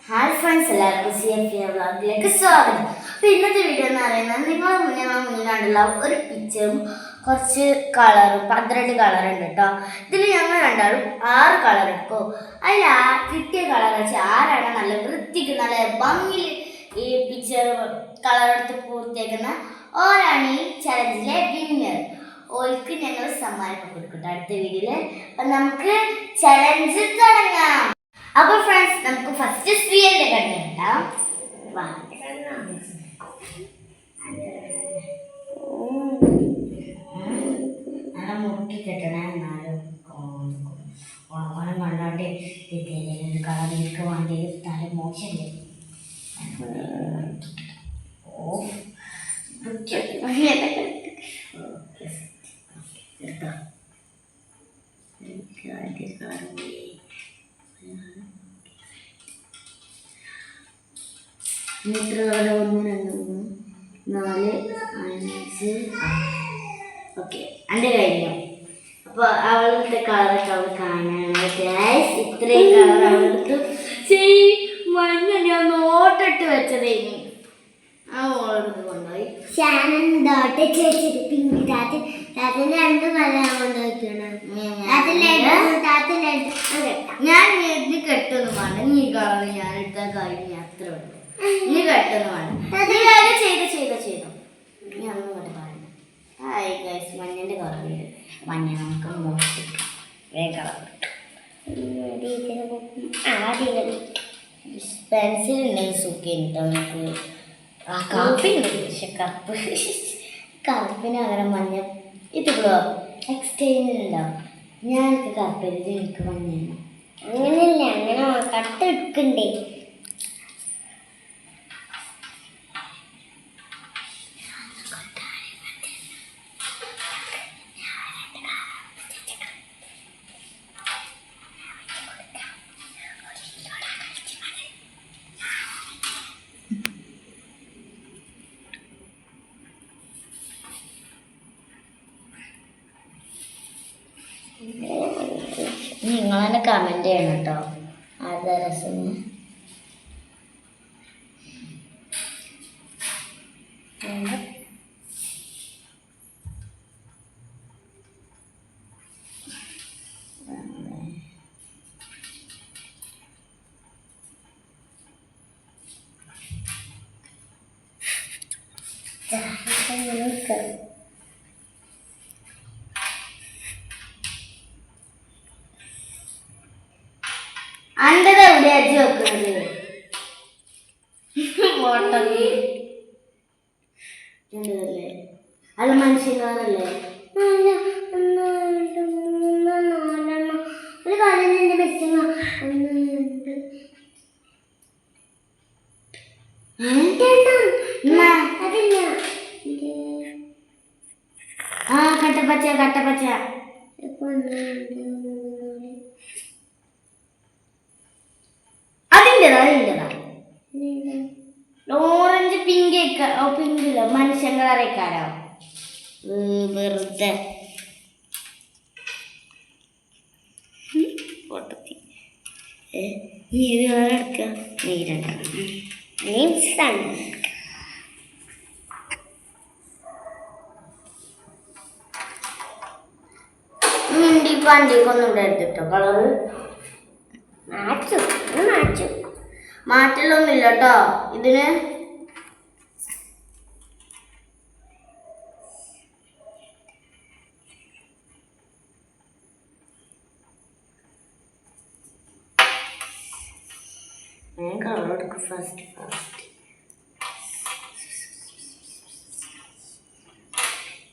Hi friends, എല്ലാവർക്കും CFA വ്ളോഗിലേക്ക് സ്വാഗതം. അപ്പോൾ ഇന്നത്തെ വീഡിയോ എന്ന് പറയുന്നത് ഞങ്ങളുടെ മുന്നിൽ കണ്ടുള്ള ഒരു പിക്ചറും കുറച്ച് കളറും 12 കളർ ഉണ്ട് കേട്ടോ. ഇതിൽ ഞങ്ങൾ രണ്ടാളും 6 കളർ എടുക്കും. അതിൽ കിട്ടിയ കളർ വെച്ച് ആരാണ് നല്ല വൃത്തിക്ക് നല്ല ഭംഗിയിൽ ഈ പിക്ചർ കളർ എടുത്ത് പൂർത്തിയാക്കുന്ന ഓരാണ് ഈ ചലഞ്ചിലെ വിന്നർ. ഓർക്ക് ഞങ്ങൾ സമ്മാനം കൊടുക്കട്ടെ അടുത്ത വീഡിയോയിൽ. അപ്പം നമുക്ക് ചലഞ്ച് തുടങ്ങാം. അപ്പോൾ ഫ്രണ്ട്സ്, നമുക്ക് ഫസ്റ്റ് ശ്രീയന്റെ കണ്ണ് കേട്ടാം. നല്ല മുറുക്കി കെട്ടണേ, എന്നാലും ഓണം കണ്ടോണ്ട് കളറിലേക്ക് വേണ്ടി തല മോശമല്ലേ. എത്ര കളർ? 1 2 3 4 5 6. ഓക്കെ, എൻ്റെ കഴിഞ്ഞു. അപ്പോൾ അവളുടെ കളറൊക്കെ അവൾ കാണാനാണ്. ഇത്രയും കളർ അവളെടുത്ത് മഞ്ഞ ഞാൻ നോട്ടിട്ട് വെച്ചതേനി. ആ ഓളെടുത്ത് കൊണ്ടുപോയി ഞാൻ നീ കെട്ടൊന്നും വേണ്ട. നീ കളർ ഞാൻ എടുത്താൽ കഴിഞ്ഞ അത്ര ഉള്ളു. നീ കെട്ടൊന്നും വേണ്ട. ചെയ്തോ നീ അന്ന് കൊണ്ട് പറഞ്ഞു. ഹായ് ഗൈസ്, മഞ്ഞൻ്റെ കളറുണ്ട്. മഞ്ഞ നമുക്ക് മോഷ്ടിക്കാം. കളർ പെൻസിൽ ഉണ്ടെങ്കിൽ സുഖിട്ടോ നമുക്ക്. ആ കറുപ്പിന് പക്ഷെ കറുപ്പിന് പകരം മഞ്ഞ ഇതിപ്പോ എക്സ്ചേഞ്ച് ഉണ്ടാവും. ഞാൻ എനിക്ക് കറുപ്പില്ല, എനിക്ക് മഞ്ഞ. അങ്ങനെയല്ല, അങ്ങനെ കട്ട് എടുക്കണ്ടേ. നിങ്ങളെന്നെ കമൻറ്റ് ചെയ്യണം കേട്ടോ, ആരുടെ രസം. അണ്ടത് എവിടെ അടിച്ച് വെക്കുന്നത്? ഓട്ടല്ലേ എന്തല്ലേ? അല്ല മനുഷ്യന്മാരല്ലേ? ഒരു കാര്യം എൻ്റെ ബെസ്റ്റ് കട്ടപ്പച്ച അതിൻ്റെതാ ഓറഞ്ച് പിങ്കില്ല മനുഷ്യൻ കളറേക്കാരോ വെറുതെ പൊട്ടത്തി. നീ ഇത് കളർ എടുക്കുക. നീ രണ്ടാണ് വണ്ടിക്കൊന്നും ഇവിടെ എടുത്തിട്ടോ. കളറ് മാറ്റലൊന്നുമില്ല കേട്ടോ ഇതിന്. ഞാൻ കളർ എടുക്കും ഫസ്റ്റ്.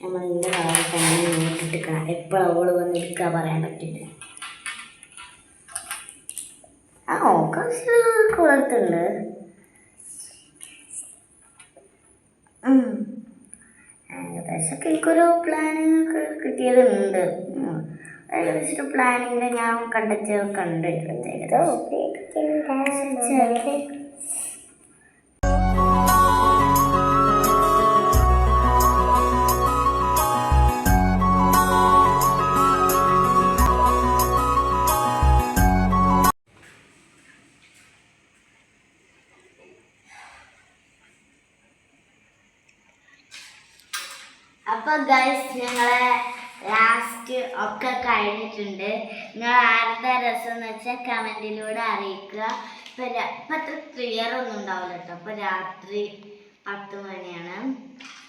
നമ്മൾ ഇതിൻ്റെ കളർ തന്നെ നോക്കിട്ടിരിക്കണം. എപ്പോഴും അവള് വന്ന് എടുക്കാൻ പറയാൻ പറ്റില്ല. കുറച്ച് കുളത്തുണ്ട്. ഏകദേശമൊക്കെ എനിക്കൊരു പ്ലാനിങ് കിട്ടിയതുണ്ട്. ഏകദേശം പ്ലാനിങ്ങിൽ ഞാൻ കണ്ടെത്തിയതൊക്കെ ഉണ്ട്. അപ്പൊ ഗൈസ് ഞങ്ങളെ ലാസ്റ്റ് ഒക്കെ കഴിഞ്ഞിട്ടുണ്ട്. നിങ്ങൾ ആരുടെ രസം എന്ന് വെച്ചാൽ കമന്റിലൂടെ അറിയിക്കുക. ഇപ്പൊ അത്ര ക്ലിയർ ഒന്നും ഉണ്ടാവില്ല കേട്ടോ. അപ്പൊ രാത്രി 10 മണിയാണ്.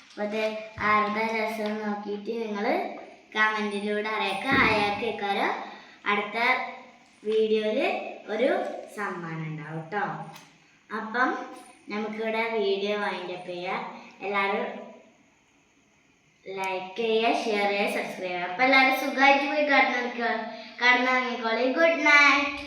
അപ്പൊ അത് ആരുടെ രസം നോക്കിയിട്ട് നിങ്ങൾ കമന്റിലൂടെ അറിയിക്കുക. അയാൾക്ക് അടുത്ത വീഡിയോയില് ഒരു സമ്മാനം ഉണ്ടാവും കേട്ടോ. അപ്പം നമുക്കിവിടെ വീഡിയോ വൈൻഡപ്പ് ചെയ്യാം. എല്ലാവരും ലൈക്ക് ചെയ്യുക, ഷെയർ ചെയ്യുക, സബ്സ്ക്രൈബ് ചെയ്യുക. അപ്പം എല്ലാവരും സുഖമായിട്ട് പോയി കടന്നിറങ്ങിക്കോളി. Good night.